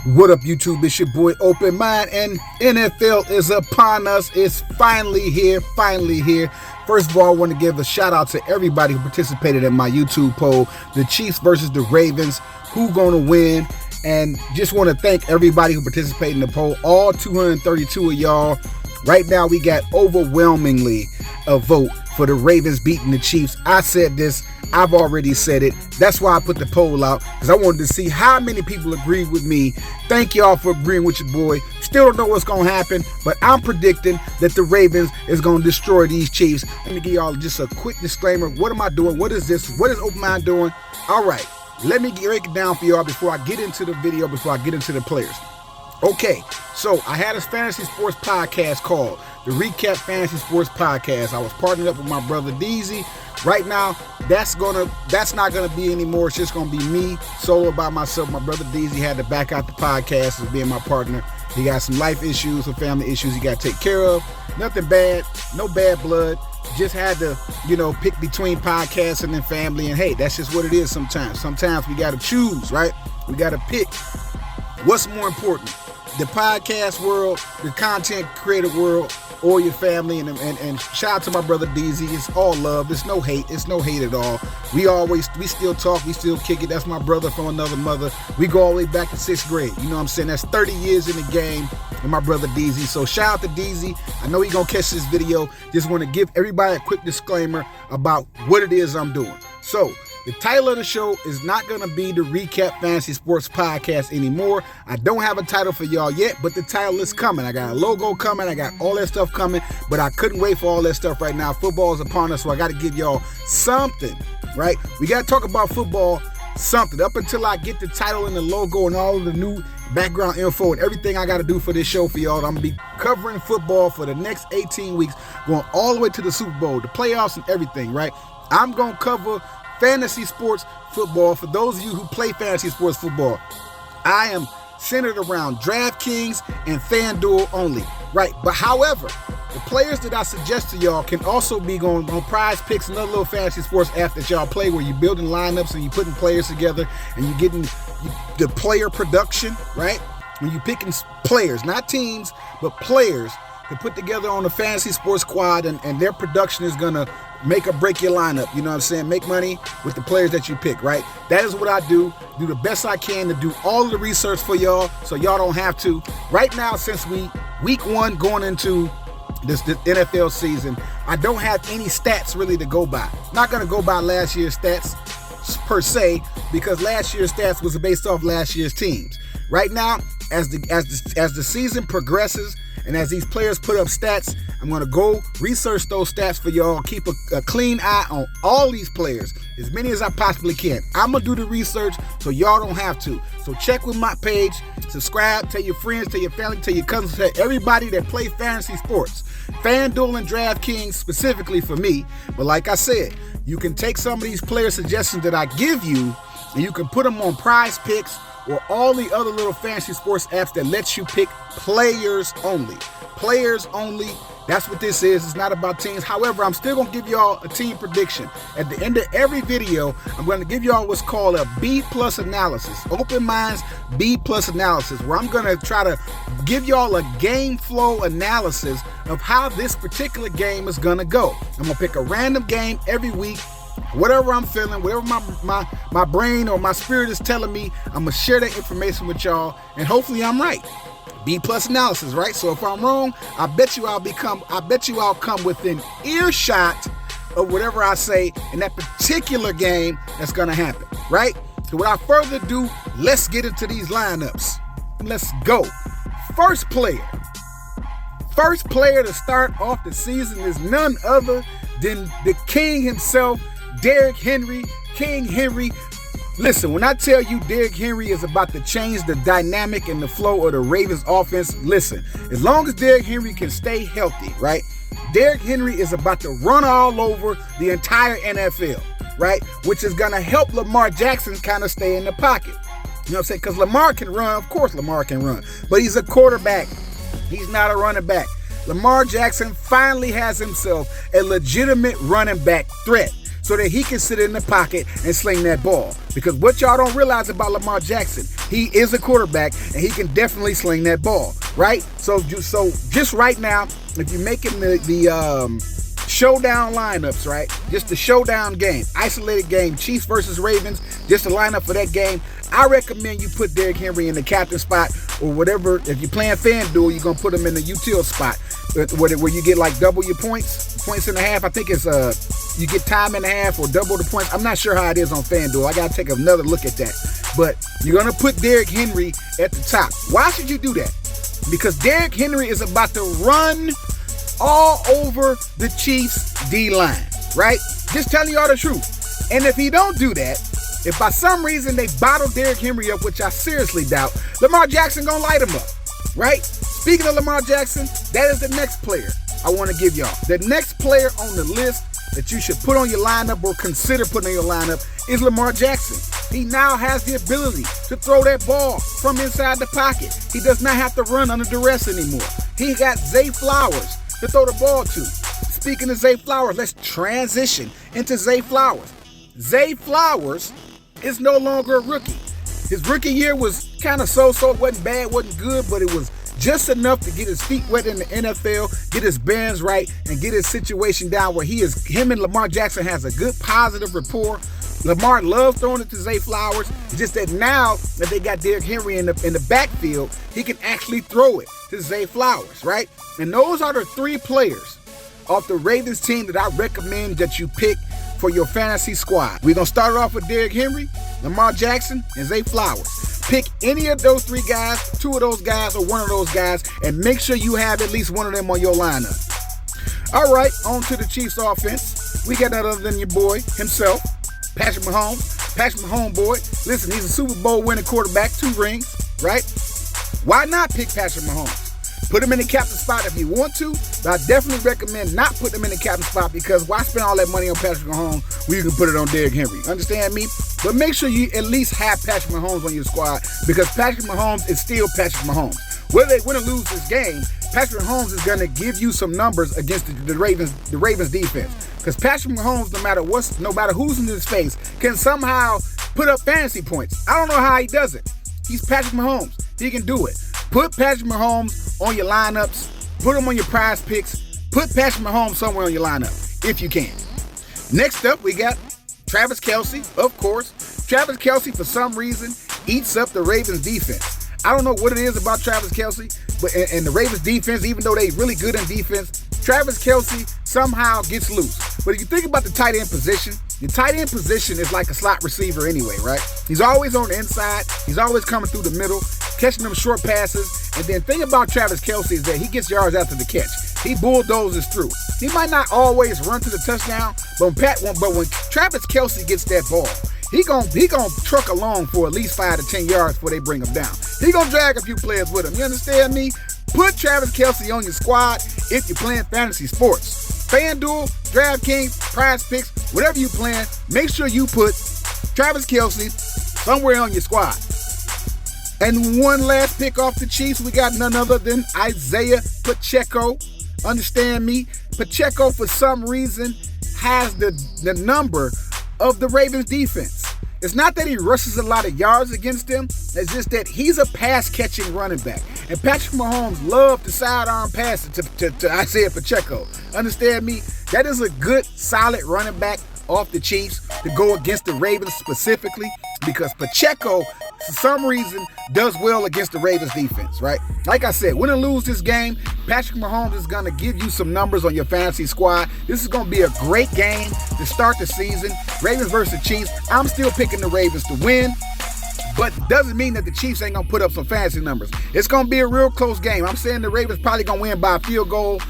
What up, YouTube? It's your boy Open Mind, and NFL is upon us. It's finally here, First of all, I want to give a shout out to everybody who participated in my YouTube poll, the Chiefs versus the Ravens, who gonna win? And just want to thank everybody who participated in the poll, all 232 of y'all. Right now, we got overwhelmingly a vote for the Ravens beating the Chiefs. I said this. I've already said it. That's why I put the poll out, because I wanted to see how many people agreed with me. Thank y'all for agreeing with your boy. Still don't know what's going to happen, but I'm predicting that the Ravens is going to destroy these Chiefs. Let me give y'all just a quick disclaimer. What am I doing? What is this? What is Open Mind doing? All right, let me break it down for y'all before I get into the video, before I get into the players. Okay, so I had a fantasy sports podcast called the Recap Fantasy Sports Podcast. I was partnered up with my brother DZ. Right now, that's not gonna be anymore. It's just gonna be me solo by myself. My brother DZ had to back out the podcast as being my partner. He got some life issues, some family issues he got to take care of. Nothing bad, no bad blood. Just had to, pick between podcasting and family. And hey, that's just what it is sometimes. Sometimes we gotta choose, right? We gotta pick what's more important. The podcast world, the content creator world, or your family, and shout out to my brother DZ. It's all love. It's no hate. It's no hate at all. We still talk. We still kick it. That's my brother from another mother. We go all the way back to 6th grade. You know what I'm saying? That's 30 years in the game with my brother DZ. So shout out to DZ. I know he's going to catch this video. Just want to give everybody a quick disclaimer about what it is I'm doing. So, the title of the show is not going to be the Recap Fantasy Sports Podcast anymore. I don't have a title for y'all yet, but the title is coming. I got a logo coming. I got all that stuff coming, but I couldn't wait for all that stuff right now. Football is upon us, so I got to give y'all something, right? We got to talk about football, something. Up until I get the title and the logo and all of the new background info and everything I got to do for this show for y'all, I'm going to be covering football for the next 18 weeks, going all the way to the Super Bowl, the playoffs and everything, right? I'm going to cover fantasy sports football. For those of you who play fantasy sports football, I am centered around DraftKings and FanDuel only, right? But however, the players that I suggest to y'all can also be going on Prize Picks, another little fantasy sports app that y'all play where you're building lineups and you're putting players together and you're getting the player production, right? When you're picking players, not teams, but players to put together on a fantasy sports squad, and their production is going to make or break your lineup. You know what I'm saying? Make money with the players that you pick, right? That is what I do the best I can to do all of the research for y'all so y'all don't have to. Right now, since week one going into this NFL season, I don't have any stats really to go by. Not going to go by last year's stats per se, because last year's stats was based off last year's teams. Right now, as the season progresses and as these players put up stats, I'm going to go research those stats for y'all, keep a clean eye on all these players, as many as I possibly can. I'm going to do the research so y'all don't have to. So check with my page, subscribe, tell your friends, tell your family, tell your cousins, tell everybody that play fantasy sports. FanDuel and DraftKings specifically for me. But like I said, you can take some of these player suggestions that I give you and you can put them on Prize Picks or all the other little fantasy sports apps that lets you pick players only. Players only. That's what this is. It's not about teams. However, I'm still going to give y'all a team prediction. At the end of every video, I'm going to give y'all what's called a B+ analysis. Open Mind's B+ analysis, where I'm going to try to give y'all a game flow analysis of how this particular game is going to go. I'm going to pick a random game every week. Whatever I'm feeling, whatever my brain or my spirit is telling me, I'm going to share that information with y'all, and hopefully I'm right. B+ analysis, right? So if I'm wrong, I bet you I'll come within earshot of whatever I say in that particular game that's going to happen, right? So without further ado, let's get into these lineups. Let's go. First player to start off the season is none other than the king himself, Derrick Henry. King Henry. Listen, when I tell you Derrick Henry is about to change the dynamic and the flow of the Ravens offense, listen, as long as Derrick Henry can stay healthy, right? Derrick Henry is about to run all over the entire NFL, right? Which is going to help Lamar Jackson kind of stay in the pocket. You know what I'm saying? Because Lamar can run. Of course Lamar can run. But he's a quarterback. He's not a running back. Lamar Jackson finally has himself a legitimate running back threat. so that he can sit in the pocket and sling that ball. Because what y'all don't realize about Lamar Jackson, he is a quarterback and he can definitely sling that ball, right? So just right now, if you're making the showdown lineups, right? Just the showdown game, isolated game, Chiefs versus Ravens, just the lineup for that game. I recommend you put Derrick Henry in the captain spot or whatever. If you're playing FanDuel, you're going to put him in the util spot where you get like double your points and a half. I think it's you get time and a half or double the points. I'm not sure how it is on FanDuel. I got to take another look at that. But you're going to put Derrick Henry at the top. Why should you do that? Because Derrick Henry is about to run all over the Chiefs D-line, right? Just telling y'all the truth. And if he don't do that, if by some reason they bottle Derrick Henry up, which I seriously doubt, Lamar Jackson gonna light him up, right? Speaking of Lamar Jackson, that is the next player I want to give y'all. The next player on the list that you should put on your lineup or consider putting on your lineup is Lamar Jackson. He now has the ability to throw that ball from inside the pocket. He does not have to run under duress anymore. He got Zay Flowers to throw the ball to. Speaking of Zay Flowers, let's transition into Zay Flowers. Zay Flowers is no longer a rookie. His rookie year was kind of so-so. It wasn't bad, wasn't good, but it was just enough to get his feet wet in the NFL, get his bearings right, and get his situation down where him and Lamar Jackson has a good positive rapport. Lamar loves throwing it to Zay Flowers. It's just that now that they got Derrick Henry in the backfield, he can actually throw it to Zay Flowers, right? And those are the three players off the Ravens team that I recommend that you pick for your fantasy squad. We're going to start off with Derrick Henry, Lamar Jackson, and Zay Flowers. Pick any of those three guys, two of those guys, or one of those guys, and make sure you have at least one of them on your lineup. All right, on to the Chiefs offense. We got none other than your boy himself, Patrick Mahomes. Patrick Mahomes, boy. Listen, he's a Super Bowl winning quarterback, 2 rings, right? Why not pick Patrick Mahomes? Put him in the captain spot if you want to, but I definitely recommend not putting him in the captain spot because why spend all that money on Patrick Mahomes when you can put it on Derrick Henry? Understand me? But make sure you at least have Patrick Mahomes on your squad because Patrick Mahomes is still Patrick Mahomes. Whether they win or lose this game, Patrick Mahomes is going to give you some numbers against the Ravens defense. Because Patrick Mahomes, no matter who's in his face, can somehow put up fantasy points. I don't know how he does it. He's Patrick Mahomes. He can do it. Put Patrick Mahomes on your lineups. Put him on your prize picks. Put Patrick Mahomes somewhere on your lineup, if you can. Next up, we got Travis Kelce, of course. Travis Kelce, for some reason, eats up the Ravens defense. I don't know what it is about Travis Kelce, but and the Ravens defense, even though they really good in defense, Travis Kelce somehow gets loose. But if you think about the tight end position, the tight end position is like a slot receiver anyway, right? He's always on the inside. He's always coming through the middle, catching them short passes. And then thing about Travis Kelce is that he gets yards after the catch. He bulldozes through. He might not always run to the touchdown, but when Travis Kelce gets that ball, he gon' truck along for at least 5 to 10 yards before they bring him down. He gonna drag a few players with him. You understand me? Put Travis Kelce on your squad if you're playing fantasy sports. FanDuel, DraftKings, Prize Picks, whatever you playing, make sure you put Travis Kelce somewhere on your squad. And one last pick off the Chiefs, we got none other than Isaiah Pacheco. Understand me? Pacheco, for some reason, has the number of the Ravens defense. It's not that he rushes a lot of yards against them. It's just that he's a pass-catching running back. And Patrick Mahomes loved to sidearm pass to Isaiah Pacheco. Understand me? That is a good, solid running back off the Chiefs to go against the Ravens specifically because Pacheco, for some reason, does well against the Ravens defense, right? Like I said, win or lose this game, Patrick Mahomes is going to give you some numbers on your fantasy squad. This is going to be a great game to start the season. Ravens versus Chiefs. I'm still picking the Ravens to win, but doesn't mean that the Chiefs ain't going to put up some fantasy numbers. It's going to be a real close game. I'm saying the Ravens probably going to win by a field goal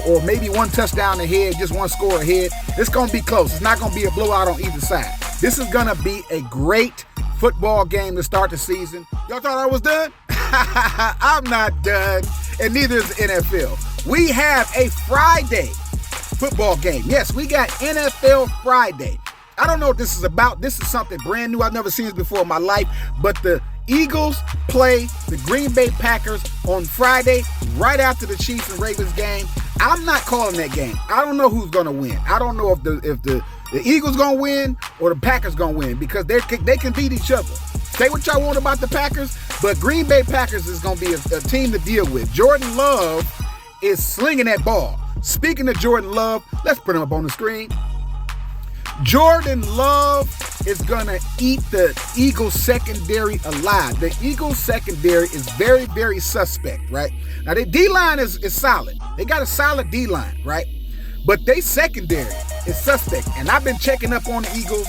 or maybe one touchdown ahead, just one score ahead. It's going to be close. It's not going to be a blowout on either side. This is going to be a great football game to start the season. Y'all thought I was done? I'm not done, and neither is the NFL. We have a Friday football game. Yes, we got NFL Friday. I don't know what this is about. This is something brand new. I've never seen this before in my life, but the Eagles play the Green Bay Packers on Friday, right after the Chiefs and Ravens game. I'm not calling that game. I don't know who's going to win. I don't know if the The Eagles going to win or the Packers going to win because they can beat each other. Say what y'all want about the Packers, but Green Bay Packers is going to be a team to deal with. Jordan Love is slinging that ball. Speaking of Jordan Love, let's put him up on the screen. Jordan Love is going to eat the Eagles secondary alive. The Eagles secondary is very, very suspect, right? Now, their D-line is solid. They got a solid D-line, right? But they secondary is suspect. And I've been checking up on the Eagles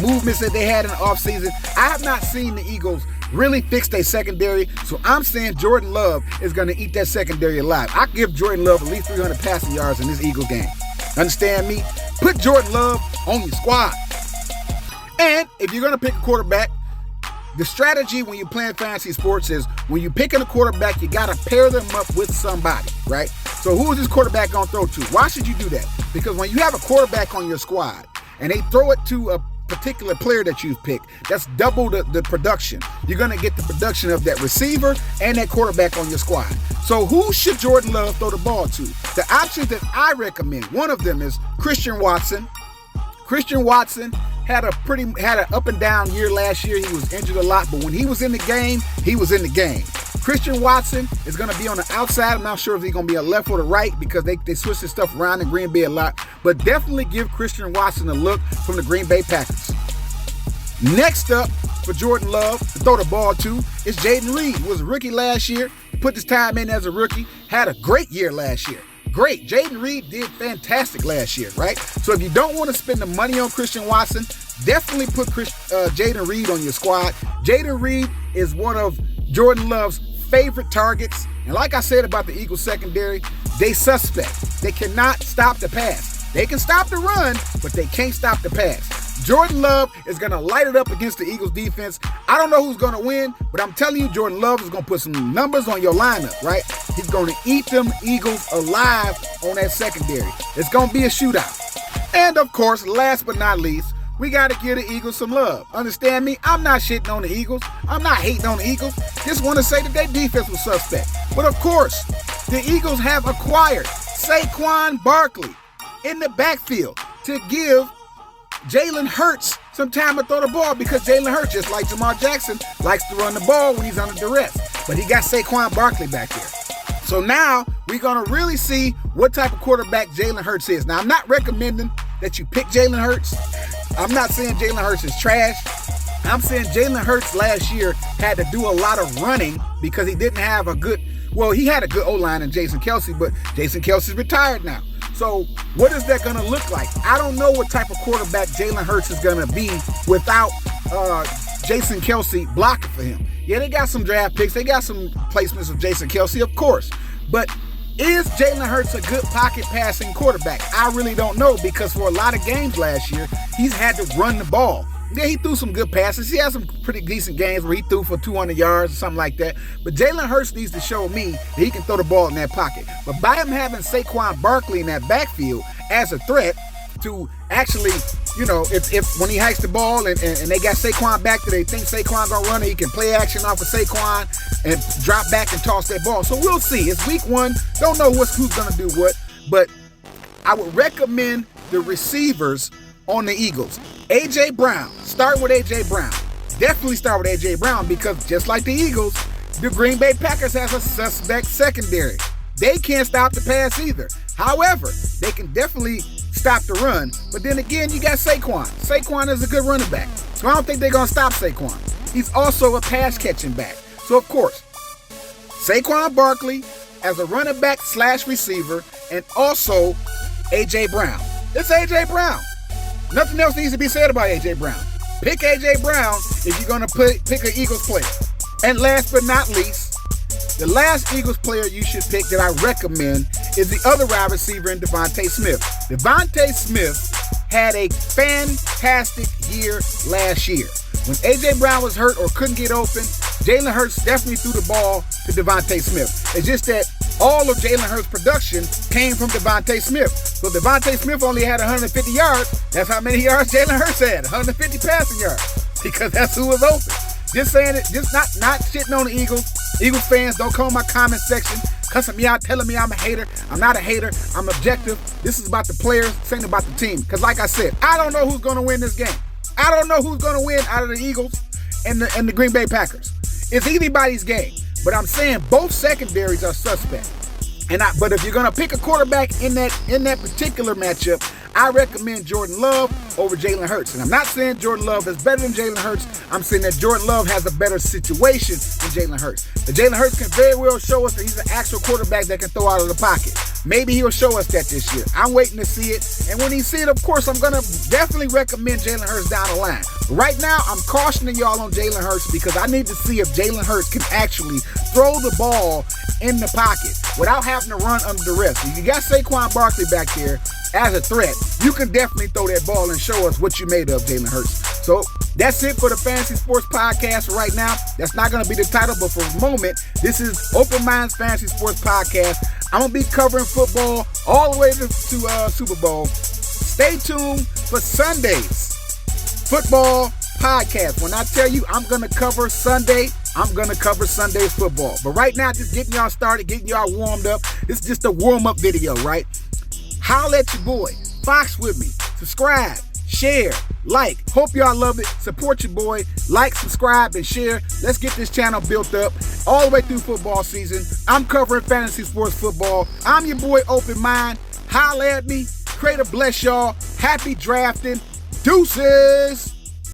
movements that they had in the offseason. I have not seen the Eagles really fix their secondary. So I'm saying Jordan Love is going to eat that secondary alive. I give Jordan Love at least 300 passing yards in this Eagles game. Understand me? Put Jordan Love on your squad. And if you're going to pick a quarterback, the strategy when you're playing fantasy sports is when you're picking a quarterback, you got to pair them up with somebody, right? So who is this quarterback going to throw to? Why should you do that? Because when you have a quarterback on your squad and they throw it to a particular player that you've picked, that's double the production. You're going to get the production of that receiver and that quarterback on your squad. So who should Jordan Love throw the ball to? The options that I recommend, one of them is Christian Watson. Christian Watson had an up and down year last year. He was injured a lot, but when he was in the game, he was in the game. Christian Watson is going to be on the outside. I'm not sure if he's going to be a left or the right because they switch this stuff around in Green Bay a lot. But definitely give Christian Watson a look from the Green Bay Packers. Next up for Jordan Love to throw the ball to is Jaden Reed, who was a rookie last year. Put his time in as a rookie. Had a great year last year. Great. Jaden Reed did fantastic last year, right? So if you don't want to spend the money on Christian Watson, definitely put Jaden Reed on your squad. Jaden Reed is one of Jordan Love's favorite targets. And like I said about the Eagles secondary, they suspect. They cannot stop the pass. They can stop the run, but they can't stop the pass. Jordan Love is going to light it up against the Eagles defense. I don't know who's going to win, but I'm telling you, Jordan Love is going to put some numbers on your lineup, right? He's going to eat them Eagles alive on that secondary. It's going to be a shootout. And of course, last but not least, we got to give the Eagles some love. Understand me? I'm not shitting on the Eagles. I'm not hating on the Eagles. Just want to say that their defense was suspect. But of course, the Eagles have acquired Saquon Barkley in the backfield to give Jalen Hurts some time to throw the ball because Jalen Hurts, just like Lamar Jackson, likes to run the ball when he's under duress. But he got Saquon Barkley back there. So now we're going to really see what type of quarterback Jalen Hurts is. Now, I'm not recommending that you pick Jalen Hurts. I'm not saying Jalen Hurts is trash. I'm saying Jalen Hurts last year had to do a lot of running because he didn't have he had a good O-line in Jason Kelce, but Jason Kelce's retired now. So what is that going to look like? I don't know what type of quarterback Jalen Hurts is going to be without Jason Kelce blocking for him. Yeah, they got some draft picks. They got some placements of Jason Kelce, of course. But is Jalen Hurts a good pocket passing quarterback? I really don't know because for a lot of games last year, he's had to run the ball. Yeah, he threw some good passes. He had some pretty decent games where he threw for 200 yards or something like that. But Jalen Hurts needs to show me that he can throw the ball in that pocket. But by him having Saquon Barkley in that backfield as a threat to actually, if when he hikes the ball and they got Saquon back there, they think Saquon gonna run it, he can play action off of Saquon and drop back and toss that ball. So we'll see. It's week 1. Don't know who's gonna do what, but I would recommend the receivers on the Eagles. A.J. Brown. Start with A.J. Brown. Definitely start with A.J. Brown because just like the Eagles, the Green Bay Packers has a suspect secondary. They can't stop the pass either. However, they can definitely stop the run. But then again, you got Saquon. Saquon is a good running back. So I don't think they're going to stop Saquon. He's also a pass catching back. So of course, Saquon Barkley as a running back / receiver and also A.J. Brown. It's A.J. Brown. Nothing else needs to be said about A.J. Brown. Pick A.J. Brown if you're going to pick an Eagles player. And last but not least, the last Eagles player you should pick that I recommend is the other wide receiver in Devontae Smith. Devontae Smith had a fantastic year last year. When A.J. Brown was hurt or couldn't get open, Jalen Hurts definitely threw the ball to Devontae Smith. It's just that all of Jalen Hurts' production came from Devontae Smith. So Devontae Smith only had 150 yards. That's how many yards Jalen Hurts had, 150 passing yards, because that's who was open. Just saying it, just not shitting on the Eagles. Eagles fans, don't come in my comment section cussing me out, telling me I'm a hater. I'm not a hater. I'm objective. This is about the players, this ain't about the team. Because like I said, I don't know who's going to win this game. I don't know who's going to win out of the Eagles and the Green Bay Packers. It's anybody's game. But I'm saying both secondaries are suspect. But if you're going to pick a quarterback in that particular matchup, I recommend Jordan Love over Jalen Hurts. And I'm not saying Jordan Love is better than Jalen Hurts. I'm saying that Jordan Love has a better situation than Jalen Hurts. But Jalen Hurts can very well show us that he's an actual quarterback that can throw out of the pocket. Maybe he'll show us that this year. I'm waiting to see it. And when he see it, of course, I'm going to definitely recommend Jalen Hurts down the line. But right now, I'm cautioning y'all on Jalen Hurts because I need to see if Jalen Hurts can actually throw the ball in the pocket without having to run under duress. If you got Saquon Barkley back there as a threat, you can definitely throw that ball and show us what you made of, Jalen Hurts. So that's it for the Fantasy Sports Podcast for right now. That's not going to be the title, but for the moment, this is Open Minds Fantasy Sports Podcast. I'm going to be covering football all the way to Super Bowl. Stay tuned for Sunday's Football Podcast. When I tell you I'm going to cover Sunday, I'm going to cover Sunday's football. But right now, just getting y'all started, getting y'all warmed up. This is just a warm-up video, right? Holla at your boy. Fox with me. Subscribe, share, like. Hope y'all love it. Support your boy. Like, subscribe, and share. Let's get this channel built up all the way through football season. I'm covering fantasy sports football. I'm your boy, Open Mind. Holla at me. Pray to bless y'all. Happy drafting. Deuces.